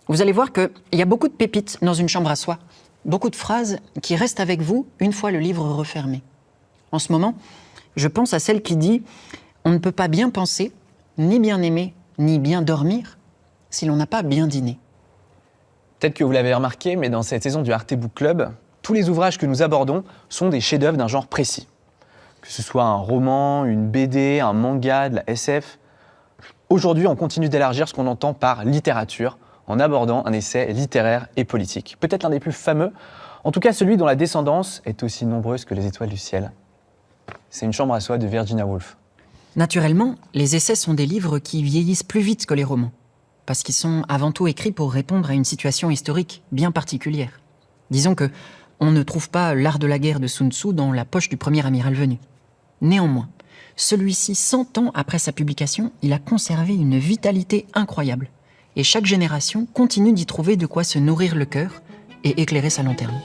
Vous allez voir qu'il y a beaucoup de pépites dans une chambre à soi, beaucoup de phrases qui restent avec vous une fois le livre refermé. En ce moment, je pense à celle qui dit « On ne peut pas bien penser, ni bien aimer, ni bien dormir, si l'on n'a pas bien dîné ». Peut-être que vous l'avez remarqué, mais dans cette saison du Arte Book Club, tous les ouvrages que nous abordons sont des chefs-d'œuvre d'un genre précis. Que ce soit un roman, une BD, un manga, de la SF. Aujourd'hui, on continue d'élargir ce qu'on entend par littérature, en abordant un essai littéraire et politique. Peut-être l'un des plus fameux, en tout cas celui dont la descendance est aussi nombreuse que les étoiles du ciel. C'est Une chambre à soi de Virginia Woolf. Naturellement, les essais sont des livres qui vieillissent plus vite que les romans, parce qu'ils sont avant tout écrits pour répondre à une situation historique bien particulière. Disons que on ne trouve pas l'art de la guerre de Sun Tzu dans la poche du premier amiral venu. Néanmoins, celui-ci, 100 ans après sa publication, il a conservé une vitalité incroyable. Et chaque génération continue d'y trouver de quoi se nourrir le cœur et éclairer sa lanterne.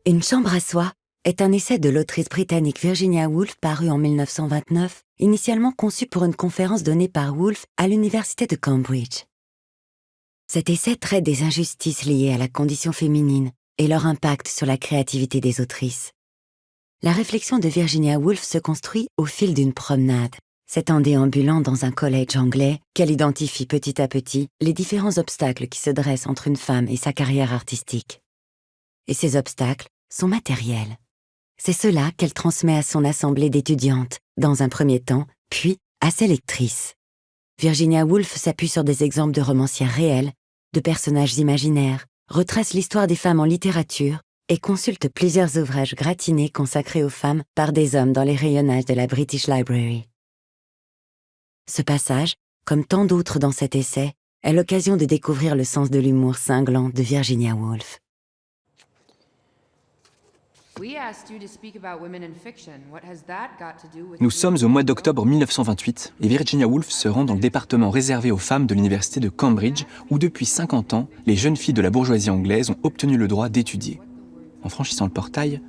Une chambre à soi est un essai de l'autrice britannique Virginia Woolf paru en 1929, initialement conçu pour une conférence donnée par Woolf à l'université de Cambridge. Cet essai traite des injustices liées à la condition féminine et leur impact sur la créativité des autrices. La réflexion de Virginia Woolf se construit au fil d'une promenade. C'est en déambulant dans un collège anglais qu'elle identifie petit à petit les différents obstacles qui se dressent entre une femme et sa carrière artistique. Et ces obstacles sont matériels. C'est cela qu'elle transmet à son assemblée d'étudiantes, dans un premier temps, puis à ses lectrices. Virginia Woolf s'appuie sur des exemples de romancières réelles, de personnages imaginaires, retrace l'histoire des femmes en littérature et consulte plusieurs ouvrages gratinés consacrés aux femmes par des hommes dans les rayonnages de la British Library. Ce passage, comme tant d'autres dans cet essai, est l'occasion de découvrir le sens de l'humour cinglant de Virginia Woolf. Nous sommes au mois d'octobre 1928 et Virginia Woolf se rend dans le département réservé aux femmes de l'université de Cambridge où depuis 50 ans, les jeunes filles de la bourgeoisie anglaise ont obtenu le droit d'étudier. En franchissant le portail,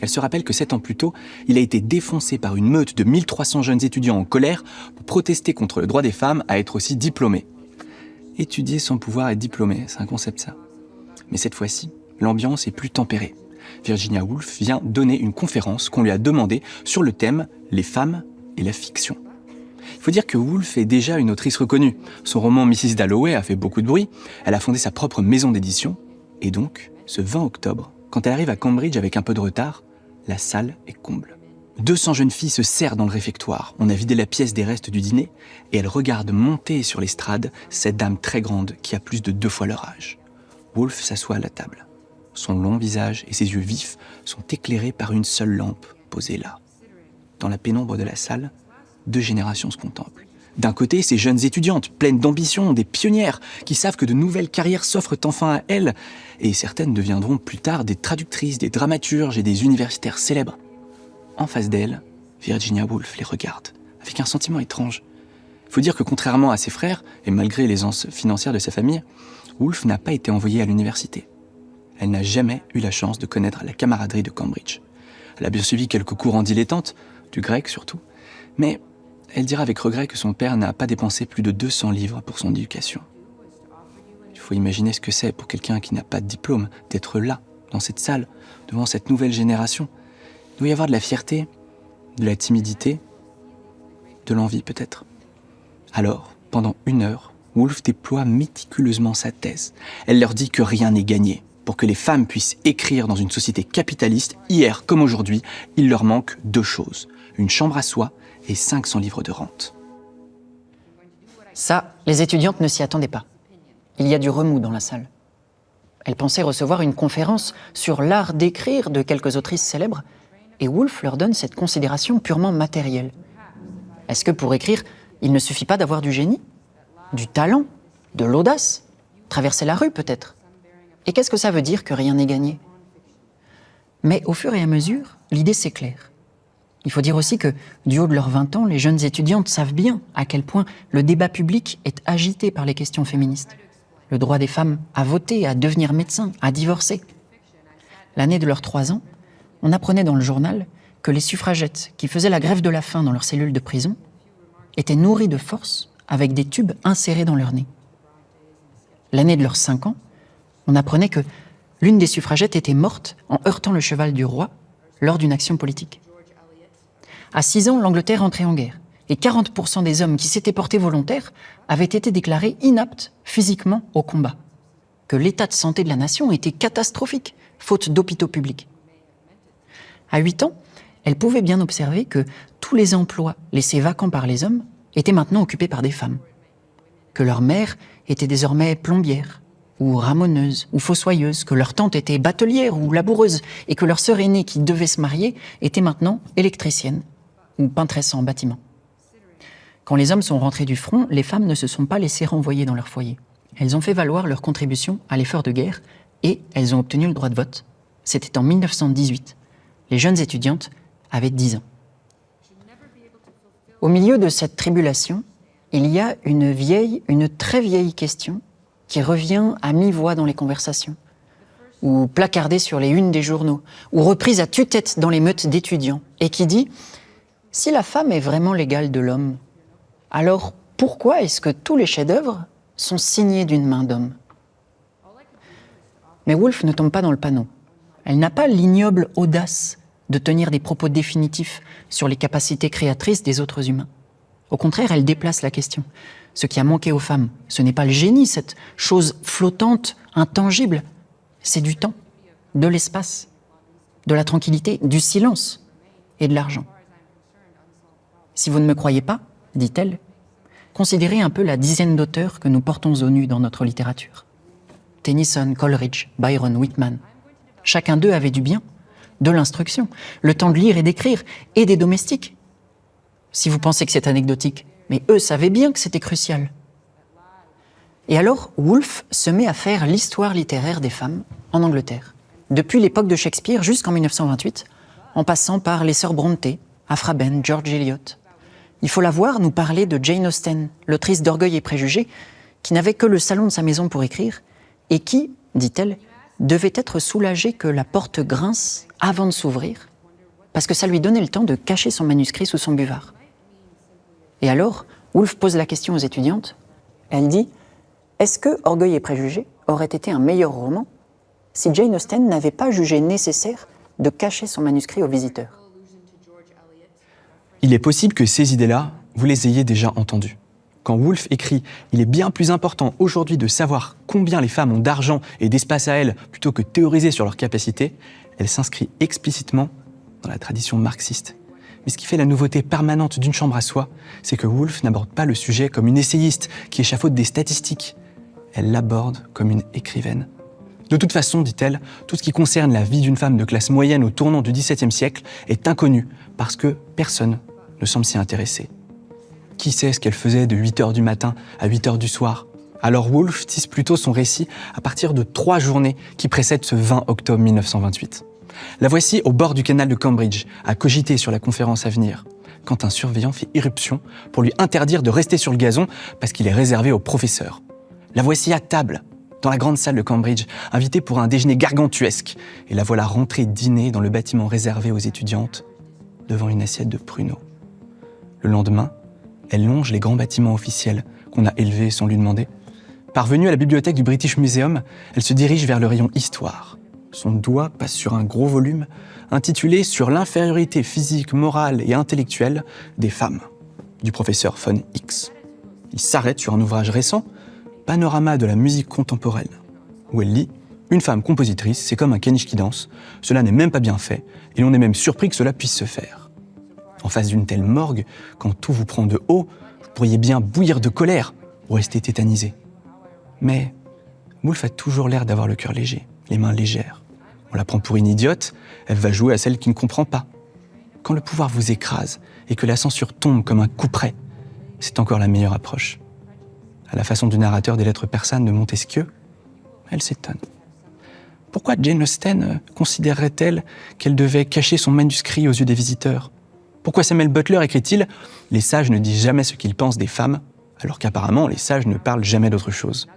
elle se rappelle que 7 ans plus tôt, il a été défoncé par une meute de 1300 jeunes étudiants en colère pour protester contre le droit des femmes à être aussi diplômées. Étudier sans pouvoir être diplômée, c'est un concept ça. Mais cette fois-ci, l'ambiance est plus tempérée. Virginia Woolf vient donner une conférence qu'on lui a demandée sur le thème « Les femmes et la fiction ». Il faut dire que Woolf est déjà une autrice reconnue. Son roman Mrs. Dalloway a fait beaucoup de bruit, elle a fondé sa propre maison d'édition, et donc, ce 20 octobre, quand elle arrive à Cambridge avec un peu de retard, la salle est comble. 200 jeunes filles se serrent dans le réfectoire, on a vidé la pièce des restes du dîner, et elles regardent monter sur l'estrade cette dame très grande qui a plus de 2 fois leur âge. Woolf s'assoit à la table. Son long visage et ses yeux vifs sont éclairés par une seule lampe posée là. Dans la pénombre de la salle, 2 générations se contemplent. D'un côté, ces jeunes étudiantes, pleines d'ambition, des pionnières, qui savent que de nouvelles carrières s'offrent enfin à elles, et certaines deviendront plus tard des traductrices, des dramaturges et des universitaires célèbres. En face d'elles, Virginia Woolf les regarde, avec un sentiment étrange. Il faut dire que contrairement à ses frères, et malgré l'aisance financière de sa famille, Woolf n'a pas été envoyée à l'université. Elle n'a jamais eu la chance de connaître la camaraderie de Cambridge. Elle a bien suivi quelques cours en dilettante, du grec surtout, mais elle dira avec regret que son père n'a pas dépensé plus de 200 livres pour son éducation. Il faut imaginer ce que c'est pour quelqu'un qui n'a pas de diplôme, d'être là, dans cette salle, devant cette nouvelle génération. Il doit y avoir de la fierté, de la timidité, de l'envie peut-être. Alors, pendant 1 heure, Woolf déploie méticuleusement sa thèse. Elle leur dit que rien n'est gagné. Pour que les femmes puissent écrire dans une société capitaliste, hier comme aujourd'hui, il leur manque 2 choses. Une chambre à soi et 500 livres de rente. Ça, les étudiantes ne s'y attendaient pas. Il y a du remous dans la salle. Elles pensaient recevoir une conférence sur l'art d'écrire de quelques autrices célèbres, et Woolf leur donne cette considération purement matérielle. Est-ce que pour écrire, il ne suffit pas d'avoir du génie, du talent, de l'audace, traverser la rue peut-être ? Et qu'est-ce que ça veut dire que rien n'est gagné ? Mais au fur et à mesure, l'idée s'éclaire. Il faut dire aussi que, du haut de leurs 20 ans, les jeunes étudiantes savent bien à quel point le débat public est agité par les questions féministes. Le droit des femmes à voter, à devenir médecin, à divorcer. l'année de leurs 3 ans, on apprenait dans le journal que les suffragettes qui faisaient la grève de la faim dans leur cellule de prison étaient nourries de force avec des tubes insérés dans leur nez. L'année de leurs 5 ans, on apprenait que l'une des suffragettes était morte en heurtant le cheval du roi lors d'une action politique. À 6 ans, l'Angleterre entrait en guerre et 40% des hommes qui s'étaient portés volontaires avaient été déclarés inaptes physiquement au combat. Que l'état de santé de la nation était catastrophique, faute d'hôpitaux publics. À 8 ans, elle pouvait bien observer que tous les emplois laissés vacants par les hommes étaient maintenant occupés par des femmes. Que leur mère était désormais plombière, ou ramoneuse, ou fossoyeuse, que leur tante était batelière ou laboureuse, et que leur sœur aînée qui devait se marier était maintenant électricienne, ou peintresse en bâtiment. Quand les hommes sont rentrés du front, les femmes ne se sont pas laissées renvoyer dans leur foyer. Elles ont fait valoir leur contribution à l'effort de guerre, et elles ont obtenu le droit de vote. C'était en 1918. Les jeunes étudiantes avaient 10 ans. Au milieu de cette tribulation, il y a une très vieille question qui revient à mi-voix dans les conversations, ou placardée sur les unes des journaux, ou reprise à tue-tête dans les meutes d'étudiants, et qui dit « Si la femme est vraiment l'égale de l'homme, alors pourquoi est-ce que tous les chefs-d'œuvre sont signés d'une main d'homme ?» Mais Woolf ne tombe pas dans le panneau. Elle n'a pas l'ignoble audace de tenir des propos définitifs sur les capacités créatrices des autres humains. Au contraire, elle déplace la question. Ce qui a manqué aux femmes, ce n'est pas le génie, cette chose flottante, intangible. C'est du temps, de l'espace, de la tranquillité, du silence et de l'argent. Si vous ne me croyez pas, dit-elle, considérez un peu la dizaine d'auteurs que nous portons au nu dans notre littérature. Tennyson, Coleridge, Byron, Whitman. Chacun d'eux avait du bien, de l'instruction, le temps de lire et d'écrire, et des domestiques. Si vous pensez que c'est anecdotique, mais eux savaient bien que c'était crucial. Et alors, Woolf se met à faire l'histoire littéraire des femmes en Angleterre, depuis l'époque de Shakespeare jusqu'en 1928, en passant par les sœurs Brontë, Aphra Behn, George Eliot. Il faut la voir nous parler de Jane Austen, l'autrice d'Orgueil et Préjugés, qui n'avait que le salon de sa maison pour écrire, et qui, dit-elle, devait être soulagée que la porte grince avant de s'ouvrir, parce que ça lui donnait le temps de cacher son manuscrit sous son buvard. Et alors, Woolf pose la question aux étudiantes. Elle dit « Est-ce que Orgueil et Préjugés aurait été un meilleur roman si Jane Austen n'avait pas jugé nécessaire de cacher son manuscrit aux visiteurs ?» Il est possible que ces idées-là, vous les ayez déjà entendues. Quand Woolf écrit « Il est bien plus important aujourd'hui de savoir combien les femmes ont d'argent et d'espace à elles plutôt que théoriser sur leurs capacités », elle s'inscrit explicitement dans la tradition marxiste. Mais ce qui fait la nouveauté permanente d'une chambre à soi, c'est que Woolf n'aborde pas le sujet comme une essayiste qui échafaude des statistiques. Elle l'aborde comme une écrivaine. De toute façon, dit-elle, tout ce qui concerne la vie d'une femme de classe moyenne au tournant du XVIIe siècle est inconnu parce que personne ne semble s'y intéresser. Qui sait ce qu'elle faisait de 8h du matin à 8h du soir ? Alors Woolf tisse plutôt son récit à partir de 3 journées qui précèdent ce 20 octobre 1928. La voici au bord du canal de Cambridge, à cogiter sur la conférence à venir, quand un surveillant fait irruption pour lui interdire de rester sur le gazon parce qu'il est réservé aux professeurs. La voici à table, dans la grande salle de Cambridge, invitée pour un déjeuner gargantuesque, et la voilà rentrée dîner dans le bâtiment réservé aux étudiantes, devant une assiette de pruneaux. Le lendemain, elle longe les grands bâtiments officiels qu'on a élevés sans lui demander. Parvenue à la bibliothèque du British Museum, elle se dirige vers le rayon Histoire. Son doigt passe sur un gros volume intitulé « Sur l'infériorité physique, morale et intellectuelle des femmes » du professeur von X. Il s'arrête sur un ouvrage récent, « Panorama de la musique contemporaine », où elle lit « Une femme compositrice, c'est comme un caniche qui danse, cela n'est même pas bien fait, et l'on est même surpris que cela puisse se faire. » En face d'une telle morgue, quand tout vous prend de haut, vous pourriez bien bouillir de colère ou rester tétanisé. Mais Woolf a toujours l'air d'avoir le cœur léger, les mains légères. On la prend pour une idiote, elle va jouer à celle qui ne comprend pas. Quand le pouvoir vous écrase et que la censure tombe comme un couperet, c'est encore la meilleure approche. À la façon du narrateur des Lettres persanes de Montesquieu, elle s'étonne. Pourquoi Jane Austen considérerait-elle qu'elle devait cacher son manuscrit aux yeux des visiteurs ? Pourquoi Samuel Butler écrit-il « Les sages ne disent jamais ce qu'ils pensent des femmes », alors qu'apparemment les sages ne parlent jamais d'autre chose ?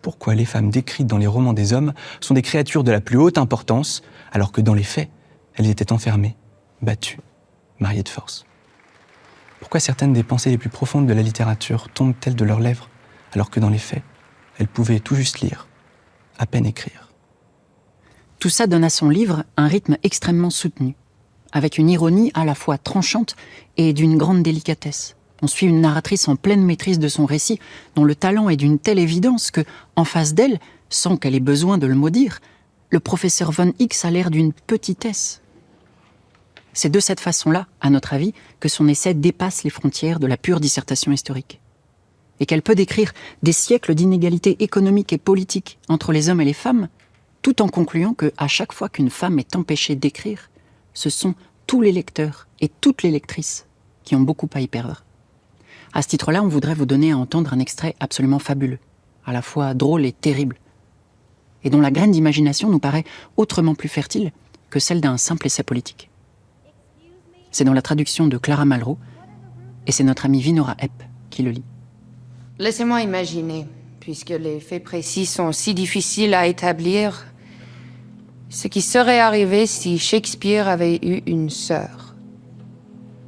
pourquoi les femmes décrites dans les romans des hommes sont des créatures de la plus haute importance, alors que dans les faits, elles étaient enfermées, battues, mariées de force. Pourquoi certaines des pensées les plus profondes de la littérature tombent-elles de leurs lèvres, alors que dans les faits, elles pouvaient tout juste lire, à peine écrire? Tout ça donne à son livre un rythme extrêmement soutenu, avec une ironie à la fois tranchante et d'une grande délicatesse. On suit une narratrice en pleine maîtrise de son récit, dont le talent est d'une telle évidence que, en face d'elle, sans qu'elle ait besoin de le maudire, le professeur Von X a l'air d'une petitesse. C'est de cette façon-là, à notre avis, que son essai dépasse les frontières de la pure dissertation historique. Et qu'elle peut décrire des siècles d'inégalités économiques et politiques entre les hommes et les femmes, tout en concluant que, à chaque fois qu'une femme est empêchée d'écrire, ce sont tous les lecteurs et toutes les lectrices qui ont beaucoup à y perdre. À ce titre-là, on voudrait vous donner à entendre un extrait absolument fabuleux, à la fois drôle et terrible, et dont la graine d'imagination nous paraît autrement plus fertile que celle d'un simple essai politique. C'est dans la traduction de Clara Malraux, et c'est notre amie Vinora Epp qui le lit. Laissez-moi imaginer, puisque les faits précis sont si difficiles à établir, ce qui serait arrivé si Shakespeare avait eu une sœur,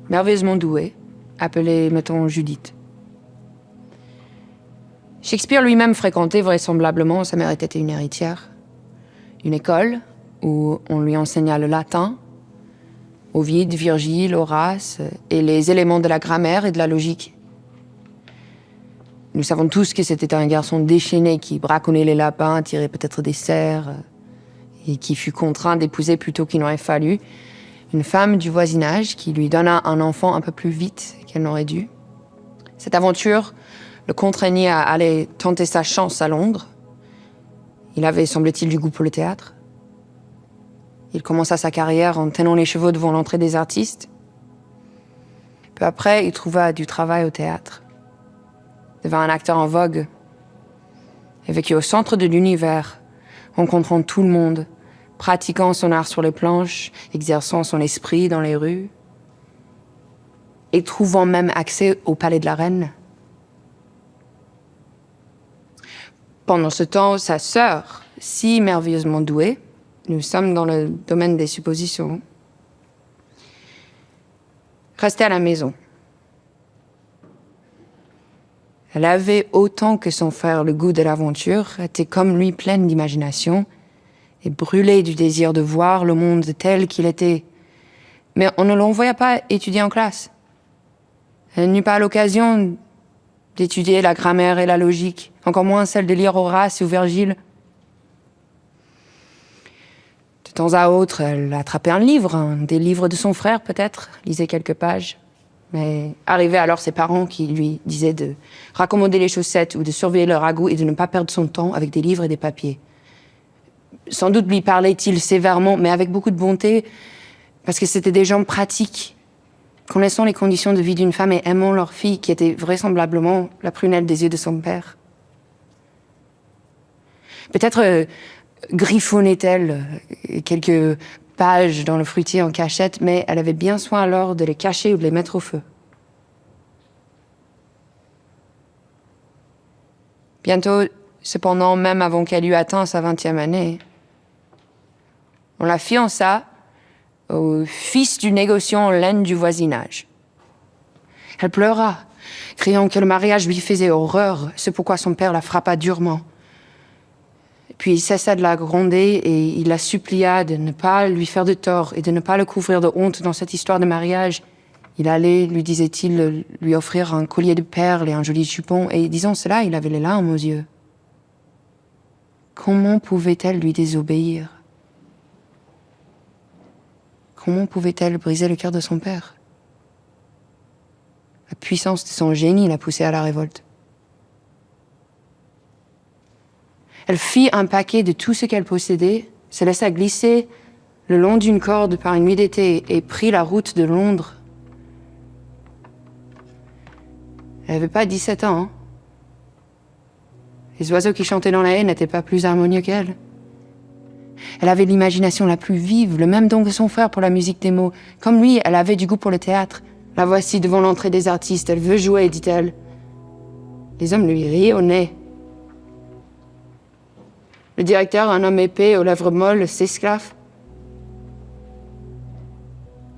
merveilleusement douée, appelée, mettons, Judith. Shakespeare lui-même fréquentait vraisemblablement, sa mère était une héritière, une école où on lui enseigna le latin, Ovide, Virgile, Horace et les éléments de la grammaire et de la logique. Nous savons tous que c'était un garçon déchaîné qui braconnait les lapins, tirait peut-être des cerfs et qui fut contraint d'épouser plutôt qu'il n'aurait fallu une femme du voisinage qui lui donna un enfant un peu plus vite qu'elle n'aurait dû. Cette aventure le contraignit à aller tenter sa chance à Londres. Il avait, semble-t-il, du goût pour le théâtre. Il commença sa carrière en tenant les chevaux devant l'entrée des artistes. Peu après, il trouva du travail au théâtre. Devint un acteur en vogue. Il vécut au centre de l'univers, rencontrant tout le monde, pratiquant son art sur les planches, exerçant son esprit dans les rues, et trouvant même accès au palais de la reine. Pendant ce temps, sa sœur, si merveilleusement douée, nous sommes dans le domaine des suppositions, restait à la maison. Elle avait autant que son frère le goût de l'aventure, était comme lui pleine d'imagination et brûlée du désir de voir le monde tel qu'il était. Mais on ne l'envoya pas étudier en classe. Elle n'eut pas l'occasion d'étudier la grammaire et la logique, encore moins celle de lire Horace ou Virgile. De temps à autre, elle attrapait un livre, des livres de son frère peut-être, lisait quelques pages. Mais arrivaient alors ses parents qui lui disaient de raccommoder les chaussettes ou de surveiller le ragoût et de ne pas perdre son temps avec des livres et des papiers. Sans doute lui parlait-il sévèrement, mais avec beaucoup de bonté, parce que c'était des gens pratiques, connaissant les conditions de vie d'une femme et aimant leur fille, qui était vraisemblablement la prunelle des yeux de son père. Peut-être griffonnait-elle quelques pages dans le fruitier en cachette, mais elle avait bien soin alors de les cacher ou de les mettre au feu. Bientôt, cependant, même avant qu'elle eût atteint sa 20e année, on la fiança au fils du négociant en laine du voisinage. Elle pleura, criant que le mariage lui faisait horreur, c'est pourquoi son père la frappa durement. Puis il cessa de la gronder et il la supplia de ne pas lui faire de tort et de ne pas le couvrir de honte dans cette histoire de mariage. Il allait, lui disait-il, lui offrir un collier de perles et un joli jupon, et disant cela, il avait les larmes aux yeux. Comment pouvait-elle lui désobéir? Comment pouvait-elle briser le cœur de son père? La puissance de son génie l'a poussée à la révolte. Elle fit un paquet de tout ce qu'elle possédait, se laissa glisser le long d'une corde par une nuit d'été et prit la route de Londres. Elle n'avait pas 17 ans. Hein. Les oiseaux qui chantaient dans la haie n'étaient pas plus harmonieux qu'elle. Elle avait l'imagination la plus vive, le même don que son frère pour la musique des mots. Comme lui, elle avait du goût pour le théâtre. La voici devant l'entrée des artistes, elle veut jouer, dit-elle. Les hommes lui riaient au nez. Le directeur, un homme épais aux lèvres molles, s'esclaffe.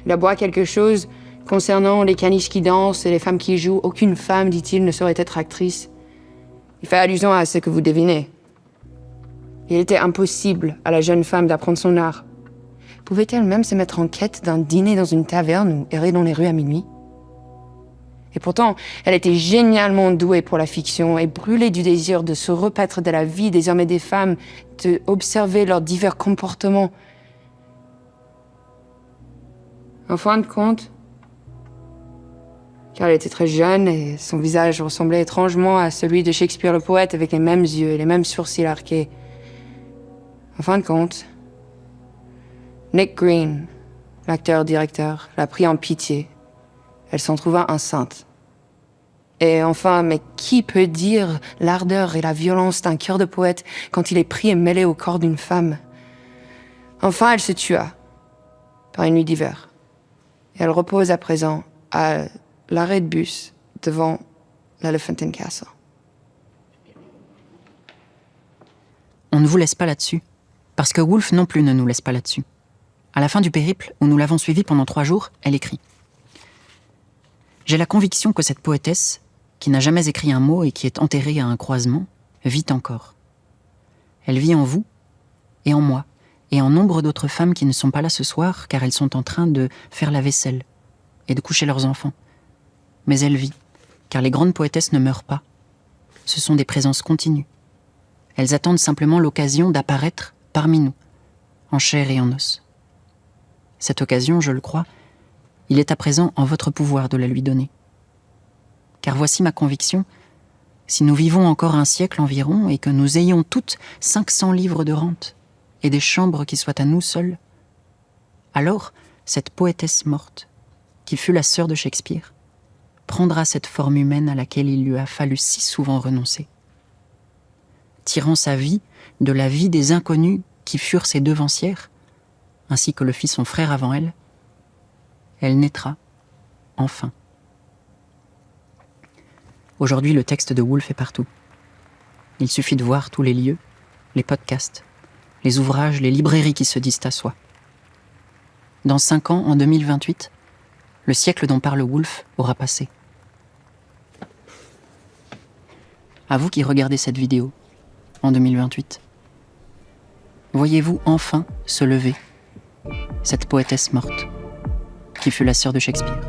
Il aboie quelque chose concernant les caniches qui dansent et les femmes qui jouent. Aucune femme, dit-il, ne saurait être actrice. Il fait allusion à ce que vous devinez. Il était impossible à la jeune femme d'apprendre son art. Pouvait-elle même se mettre en quête d'un dîner dans une taverne ou errer dans les rues à minuit? Et pourtant, elle était génialement douée pour la fiction et brûlée du désir de se repaître de la vie des hommes et des femmes, d'observer leurs divers comportements. En fin de compte, car elle était très jeune et son visage ressemblait étrangement à celui de Shakespeare le poète avec les mêmes yeux et les mêmes sourcils arqués. En fin de compte, Nick Green, l'acteur-directeur, l'a pris en pitié. Elle s'en trouva enceinte. Et enfin, mais qui peut dire l'ardeur et la violence d'un cœur de poète quand il est pris et mêlé au corps d'une femme? Enfin, elle se tua, par une nuit d'hiver. Et elle repose à présent à l'arrêt de bus devant l'Elephant and Castle. On ne vous laisse pas là-dessus, parce que Woolf non plus ne nous laisse pas là-dessus. À la fin du périple, où nous l'avons suivie pendant 3 jours, elle écrit « J'ai la conviction que cette poétesse, qui n'a jamais écrit un mot et qui est enterrée à un croisement, vit encore. Elle vit en vous et en moi, et en nombre d'autres femmes qui ne sont pas là ce soir car elles sont en train de faire la vaisselle et de coucher leurs enfants. Mais elle vit, car les grandes poétesses ne meurent pas. Ce sont des présences continues. Elles attendent simplement l'occasion d'apparaître parmi nous, en chair et en os. Cette occasion, je le crois, il est à présent en votre pouvoir de la lui donner. Car voici ma conviction, si nous vivons encore un siècle environ et que nous ayons toutes 500 livres de rente et des chambres qui soient à nous seuls, alors cette poétesse morte, qui fut la sœur de Shakespeare, prendra cette forme humaine à laquelle il lui a fallu si souvent renoncer. Tirant sa vie de la vie des inconnus qui furent ses devancières, ainsi que le fit son frère avant elle, elle naîtra, enfin. Aujourd'hui, le texte de Woolf est partout. Il suffit de voir tous les lieux, les podcasts, les ouvrages, les librairies qui se disent à soi. Dans 5 ans, en 2028, le siècle dont parle Woolf aura passé. À vous qui regardez cette vidéo, en 2028, voyez-vous enfin se lever cette poétesse morte, qui fut la sœur de Shakespeare.